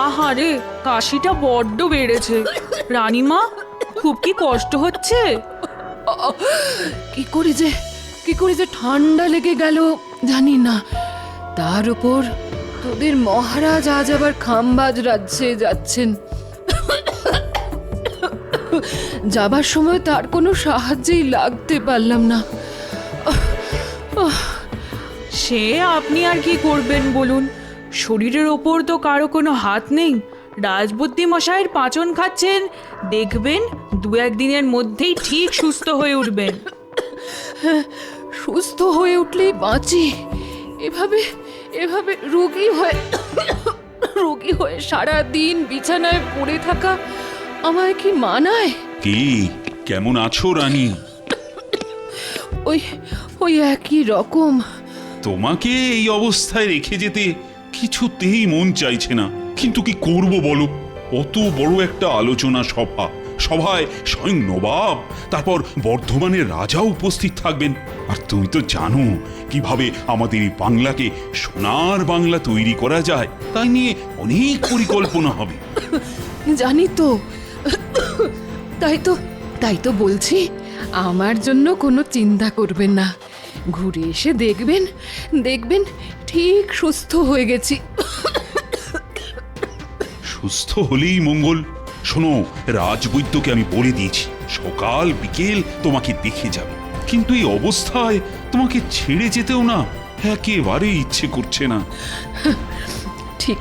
আহারে, কাশিটা বড্ড বেড়েছে। রানীমা, খুব কি কষ্ট হচ্ছে? কি করে যে ঠান্ডা লেগে গেল জানি না। তার উপর তোদের মহারাজ আজ আবার খামবাজ রাজ্যে যাচ্ছেন। যাবার সময় তার কোনো সাহায্যেই লাগতে পারলাম না। সে আপনি আর কি করবেন বলুন? শরীরের ওপর তো কারো কোনো হাত নেই। রাজবুদ্ধি মশাইয়ের পাঁচন খাচ্ছেন, দেখবেন 2-1 দিনের মধ্যেই ঠিক সুস্থ হয়ে উঠবেন। সুস্থ হয়ে উঠলেই বাঁচি। এভাবে এভাবে রোগী হয়ে সারা দিন বিছানায় পড়ে থাকা আমায় কি মানায়? কি, কেমন আছো রানী? ওই একই রকম। তোমাকে এই অবস্থায় রেখে যেতে কিছুতেই মন চাইছে না, কিন্তু কি করব বলো? অত বড় একটা আলোচনা সভায় স্বয়ং নবাব, তারপর বর্ধমানের রাজা উপস্থিত থাকবেন। আর তুমি তো জানো কিভাবে আমাদের এই বাংলাকে সোনার বাংলা তৈরি করা যায়। তাই নিয়ে অনেক পরিকল্পনা হবে। জানি তো, তাই তো বলছি, আমার জন্য কোনো চিন্তা করবেন না। ঘুরে এসে দেখবেন ঠিক সুস্থ হয়ে গেছি। সুস্থ হলেই মঙ্গল। শোনো, রাজবৈদ্যকে আমি বলে দিয়েছি সকাল বিকেল তোমাকে দেখে যাবে, কিন্তু এই অবস্থায় তোমাকে ছেড়ে যেতেও না একেবারে ইচ্ছে করছে না। ঠিক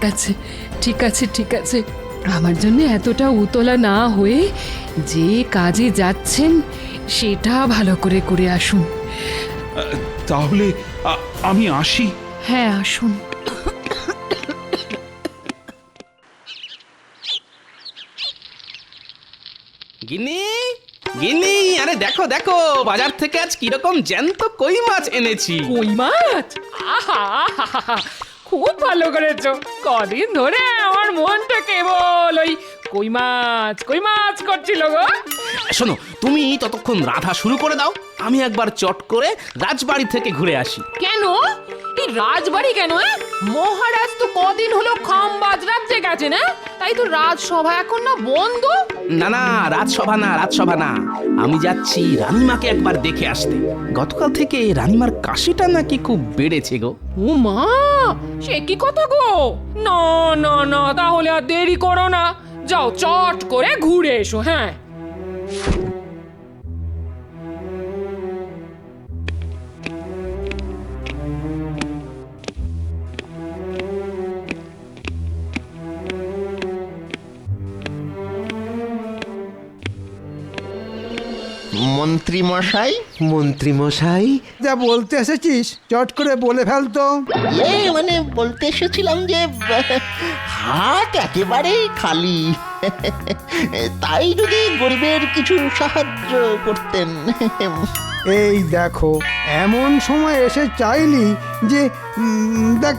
আছে, আমার জন্য এতটা উতলা না হয়ে যে কাজে যাচ্ছেন সেটা ভালো করে আসুন। তাহলে আমি আসি। হ্যাঁ, আসুন। গিন্নি, গিন্নি, আরে দেখো দেখো, বাজার থেকে আজ কিরকম জ্যান্ত কই মাছ এনেছি। কই মাছ? আহা, খুব ভালো করেছো। কদিন ধরে আমার মনটা কেবল ওই কই মাছ করছিল গো। শোনো, তুমি ততক্ষণ রাধা শুরু করে দাও, আমি একবার চট করে রাজবাড়ি থেকে ঘুরে আসি। কেন? এই রাজবাড়ি কেন? মহারাজ তো কদিন হলো খামবাজ রাজ্যে গেছে না? তাই তো রাজসভা এখন না বন্ধ। না, রাজসভা না, আমি যাচ্ছি রানীমাকে একবার দেখে আসতে। গতকাল থেকে রানীমার কাশিটা নাকি খুব বেড়েছে গো। ও মা, সে কি কথা গো? না, তাহলে আর দেরি করো না, যাও চট করে ঘুরে এসো। হ্যাঁ, মন্ত্রী মশাই, যা বলতে এসেছিস চট করে বলে ফেলতো। মানে বলতে এসেছিলাম যে হাট একেবারেই খালি, তাই যদি গরিবের কিছু সাহায্য করতেন। এই দেখো, এমন সময় এসে চাইলি যে দেখ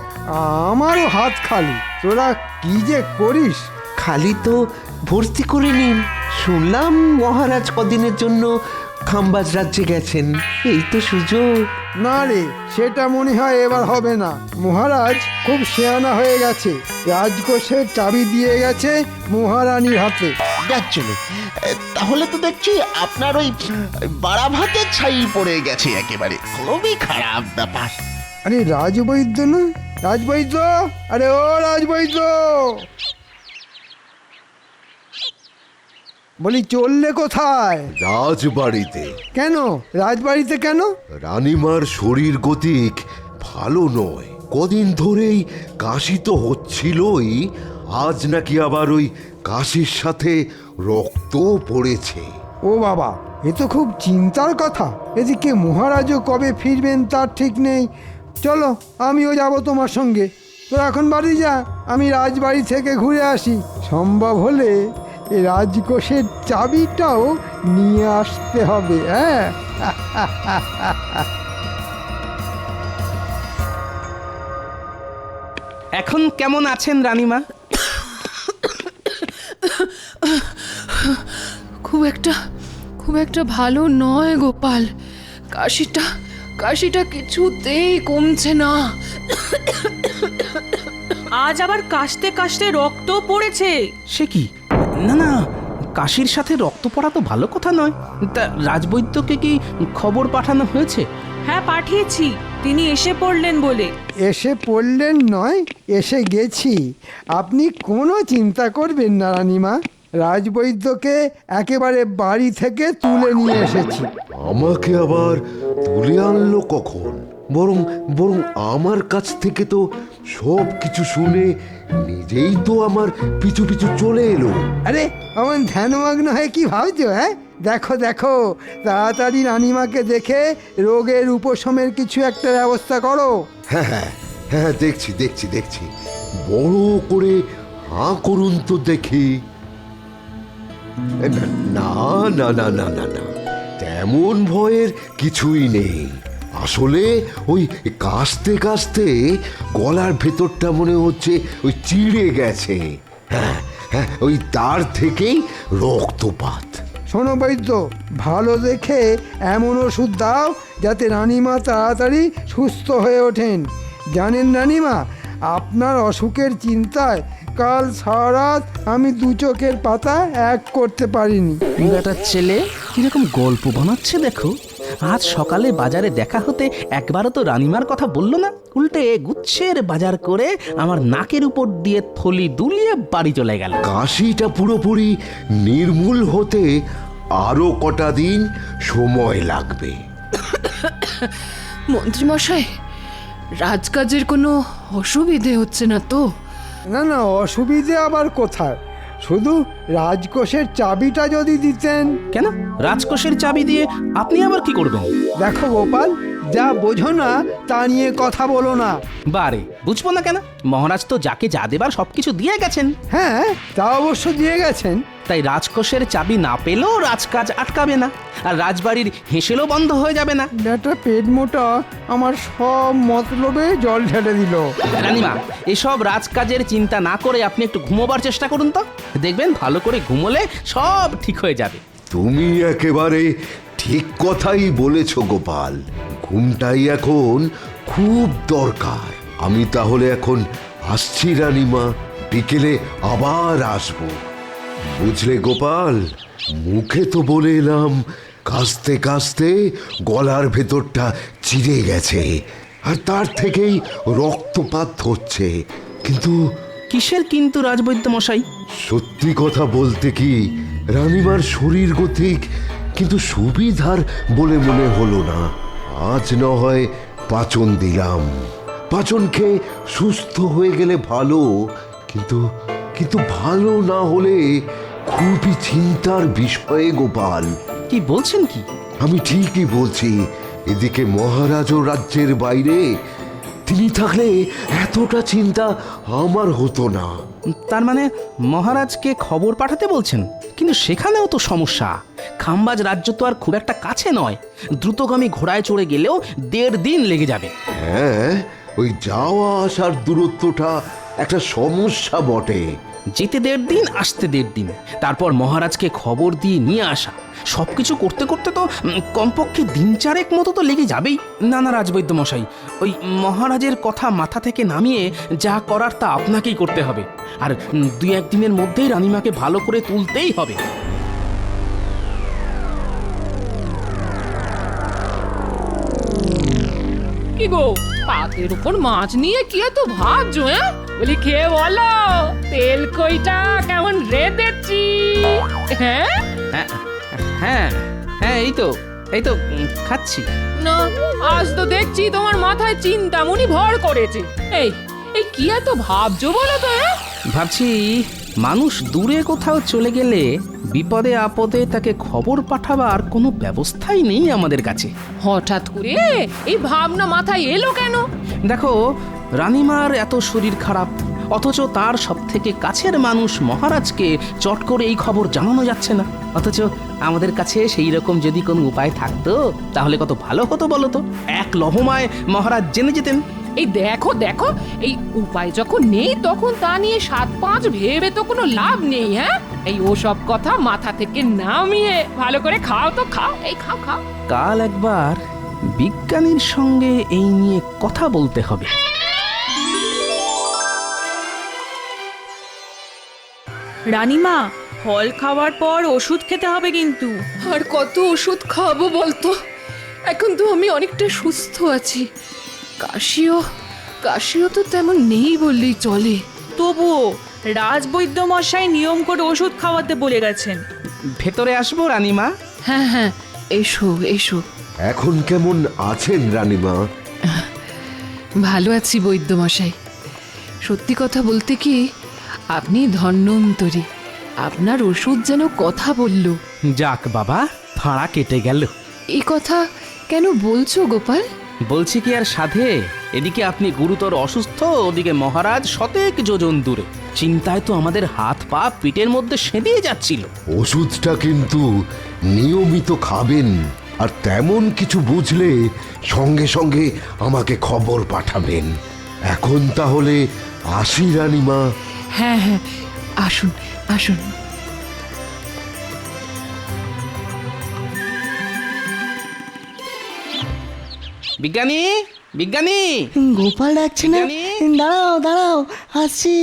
আমারও হাত খালি, তোরা কি যে করিস। খালি তো ভর্তি করে নিন। শুনলাম মহারাজ কদিনের জন্য খামবাজ রাজ্যে গেছেন, এই তো সুযোগ। না রে, সেটা মনে হয় এবার হবে না। মহারাজ খুব শেয়ানা হয়ে গেছে, রাজকোষের চাবি দিয়ে গেছে মহারানীর হাতে। যাচ্ছিল, তাহলে তো দেখছি আপনার ওই বাড়া ভাতের ছাই পড়ে গেছে একেবারে। খুবই খারাপ ব্যাপার। আরে রাজবৈদ্য না? রাজবৈদ্য, আরে ও রাজবৈদ্য, বলি চললে কোথায়? রাজবাড়িতে। কেন রাজবাড়িতে কেন? রানীমার শরীর গতিক ভালো নয়, কদিন ধরেই কাশি তো হচ্ছিলই, আজ নাকি আবার ওই কাশির সাথে রক্ত পড়েছে। ও বাবা, এ তো খুব চিন্তার কথা। এদিকে মহারাজও কবে ফিরবেন তার ঠিক নেই। চলো, আমিও যাব তোমার সঙ্গে। তোরা এখন বাড়ি যা, আমি রাজবাড়ি থেকে ঘুরে আসি। সম্ভব হলে এই রাজকোষের চাবিটাও নিয়ে আসতে হবে। হ্যাঁ, এখন কেমন আছেন রানীমা? খুব একটা ভালো নয় গোপাল। কাশিটা কিছুতেই কমছে না। আজ আবার কাশতে কাশতে রক্ত পড়েছে। সে কি? না না, কাশির সাথে রক্ত পড়া তো ভালো কথা নয়। তা রাজবৈদ্যকে কি খবর পাঠানো হয়েছে? হ্যাঁ, পাঠিয়েছি, তিনি এসে পড়লেন বলে। এসে পড়লেন নয়, এসে গেছি। আপনি কোনো চিন্তা করবেন না রানীমা, রাজবৈদ্যকে একেবারে বাড়ি থেকে তুলে নিয়ে এসেছি। আমাকে আবার তুলে আনলো কখন? বরং বরং আমার কাছ থেকে তো সব কিছু শুনে নিজেই তো আমার পিছু পিছু চলে এলো। আরে আমার ধ্যানমগ্ন হয়ে কি ভাবছো? হ্যাঁ, দেখো দেখো, তাড়াতাড়ি রানীমাকে দেখে রোগের উপশমের কিছু একটা ব্যবস্থা করো। হ্যাঁ হ্যাঁ হ্যাঁ, দেখছি দেখছি দেখছি। বড় করে হাঁ করুন তো দেখি। না না না না না না, তেমন ভয়ের কিছুই নেই। আসলে ওই কাশতে কাশতে গলার ভেতরটা মনে হচ্ছে ওই চিড়ে গেছে। হ্যাঁ হ্যাঁ, ওই তার থেকেই রক্তপাত। শোনো বৈদ্য, ভালো দেখে এমন ওষুধ দাও যাতে রানীমা তাড়াতাড়ি সুস্থ হয়ে ওঠেন। জানেন রানীমা, আপনার অসুখের চিন্তায় কাল সারা রাত আমি দু চোখের পাতা এক করতে পারিনি। বেটার ছেলে কিরকম গল্প বানাচ্ছে দেখো। আজ সকালে বাজারে দেখা হতে একবারও তো রানীমার কথা বললো না, উল্টে গুচ্ছের বাজার করে আমার নাকের উপর দিয়ে থলি দুলিয়ে বাড়ি চলে গেল। কাশিটা পুরোপুরি নির্মূল হতে আরো কটা দিন সময় লাগবে। মন্ত্রীমশাই, রাজকাজের কোনো অসুবিধে হচ্ছে না তো? না না, অসুবিধে আবার কোথায়, শুধু রাজকোষের চাবিটা যদি দিতেন। কেন? রাজকোষের চাবি দিয়ে আপনি আবার কি করবেন? দেখো গোপাল, যা বোঝো না তা নিয়ে কথা বলো না। বারে, বুঝবো না কেন? মহারাজ তো যাকে যা দেবার সবকিছু দিয়ে গেছেন। হ্যাঁ, তা অবশ্য দিয়ে গেছেন। তাই রাজকোষের চাবি না পেলেও রাজকাজ আটকাবে না, আর রাজবাড়ির হেসেলও বন্ধ হয়ে যাবে না। ব্যাটা পেট মোটা আমার সব মতলবে জল ঢেলে দিল। রানীমা, এসব রাজকাজের চিন্তা না করে আপনি একটু ঘুমোবার চেষ্টা করুন তো, দেখবেন ভালো করে ঘুমোলে সব ঠিক হয়ে যাবে। তুমি একেবারে ঠিক কথাই বলেছ গোপাল, ঘুমটাই এখন খুব দরকার। আমি তাহলে এখন আসছি রানীমা, বিকেলে আবার আসবো। বুঝলে গোপাল, মুখে তো বলে এলাম কাশতে কাশতে গলার ভেতরটা চিড়ে গেছে আর তার থেকেই রক্তপাত হচ্ছে, কিন্তু কিসের কিন্তু রাজবৈদ্য মশাই? সত্যি কথা বলতে কি, রানীমার শরীর গতিক কিন্তু সুবিধার বলে মনে হলো না। আজ না হয় পাচন দিলাম, পাচন খেয়ে সুস্থ হয়ে গেলে ভালো, কিন্তু কিন্তু ভালো না হলে খুবই চিন্তার বিষয়ে গোপাল। কি বলছেন কি? আমি ঠিকই বলছি। এদিকে মহারাজও রাজ্যের বাইরে, তিনি থাকলে এতটা চিন্তা আমার হতো না। তার মানে মহারাজকে খবর পাঠাতে বলছেন? কিন্তু সেখানেও তো সমস্যা। খাম্বাজ রাজ্য তো আর খুব একটা কাছে নয়, দ্রুতগামী ঘোড়ায় চড়ে গেলেও 1.5 দিন লেগে যাবে। হ্যাঁ, ওই যাওয়া আসার দূরত্বটা একটা সমস্যা বটে। যেতে 1.5 দিন, আসতে 1.5 দিন, তারপর মহারাজকে খবর দিয়ে নিয়ে আসা, সবকিছু করতে করতে তো কমপক্ষে 3-4 মতো তো লেগে যাবেই। না না রাজবৈদ্য মশাই, ওই মহারাজের কথা মাথা থেকে নামিয়ে যা করার তা আপনাকেই করতে হবে, আর 2-1 দিনের মধ্যেই রানীমাকে ভালো করে তুলতেই হবে। কি গো, পাতের উপর মাছ নিয়ে কি এত ভাবছো? হ্যাঁ, বলি খেয়ে বলো, তেল কইটা কেমন রেঁধেছি? হ্যাঁ হ্যাঁ হ্যাঁ হ্যাঁ, এই তো খাচ্ছি। না, আজ তো দেখছি তোমার মাথায় চিন্তামণি ভর করেছে। এই এই কি এত ভাবছো বলো তো? হ্যাঁ, ভাবছি মানুষ দূরে কোথাও চলে গেলে বিপদে আপদে তাকে খবর পাঠাবার কোনো ব্যবস্থাই নেই আমাদের কাছে। হঠাৎ করে এই ভাবনা মাথায় এলো কেন? দেখো, রানীমার এত শরীর খারাপ, অথচ তার সব থেকে কাছের মানুষ মহারাজকে চট করে এই খবর জানানো যাচ্ছে না। অথচ আমাদের কাছে সেই রকম যদি কোনো উপায় থাকতো তাহলে কত ভালো হতো বলো তো। এক লহমায় মহারাজ জেনে যেতেন। এই দেখো দেখো, এই উপায় যখন নেই তখন তা নিয়ে 7-5 ভেবে তো কোনো লাভ নেই। হ্যাঁ, এই ওসব কথা মাথা থেকে নামিয়ে ভালো করে খাও তো খাও, এই খাও খাও। কাল একবার বিজ্ঞানীর সঙ্গে এই নিয়ে কথা বলতে হবে। রানীমা, ফল খাওয়ার পর ওষুধ খেতে হবে কিন্তু। আর কত ওষুধ খাবো বলতো? এখন তো আমি অনেকটা সুস্থ আছি। কাশিও তো তেমন নেই বললেই চলে। তবুও রাজবৈদ্য মশাই নিয়ম করে ওষুধ খাওয়াতে বলে গেছেন। ভেতরে আসবো রানীমা? হ্যাঁ হ্যাঁ, এসো এসো। এখন কেমন আছেন রানীমা? ভালো আছি বৈদ্যমশাই। সত্যি কথা বলতে কি, আপনি ধন্যন্তরী। আপনার ওষুধ যেন কথা বলল। যাক বাবা, ফাঁড়া কেটে গেল। এই কথা কেন বলছো গোপাল? বলছি কি আর সাধে, এদিকে আপনি গুরুতর অসুস্থ, ওদিকে মহারাজ শতেক যোজন দূরে। চিন্তায় তো আমাদের হাত পা পিঠের মধ্যে সেঁধিয়ে যাচ্ছিল। ওষুধটা কিন্তু নিয়মিত খাবেন, আর তেমন কিছু বুঝলে সঙ্গে সঙ্গে আমাকে খবর পাঠাবেন। এখন তাহলে আসি রানীমা। হ্যাঁ হ্যাঁ, আসুন আসুন। বিজ্ঞানী, বিজ্ঞানী! গোপাল ডাকছে না? বিজ্ঞানী? দাঁড়াও দাঁড়াও, আসছি।